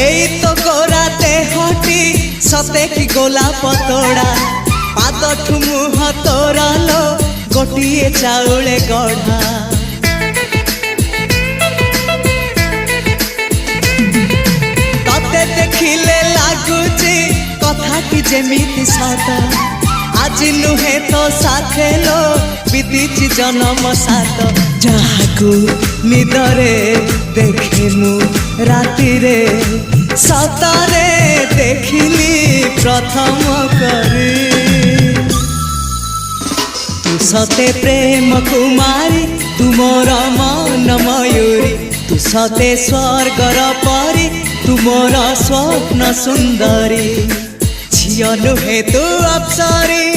এই তো গোরাতে হটি সতে কি গোলাপ তোড়া পাদঠু মুহ তোরালো গোটিয়ে চাউলে গড়া ততে দেখিলে লাগুছি কথাটি যেমিতি সত আজি নুহে তো সাথে লো বিতিছি জনম সাত যাহাকু নিদরে দেখে মু রাতিরে সতরে দেখিলি প্রথম করে তু সতে প্রেম কুমারী তুমর মন ময়ূরী তু সতে স্বর্গর পরি তুমর স্বপ্ন সুন্দরী ঝিও নুহে তু অপ্সরী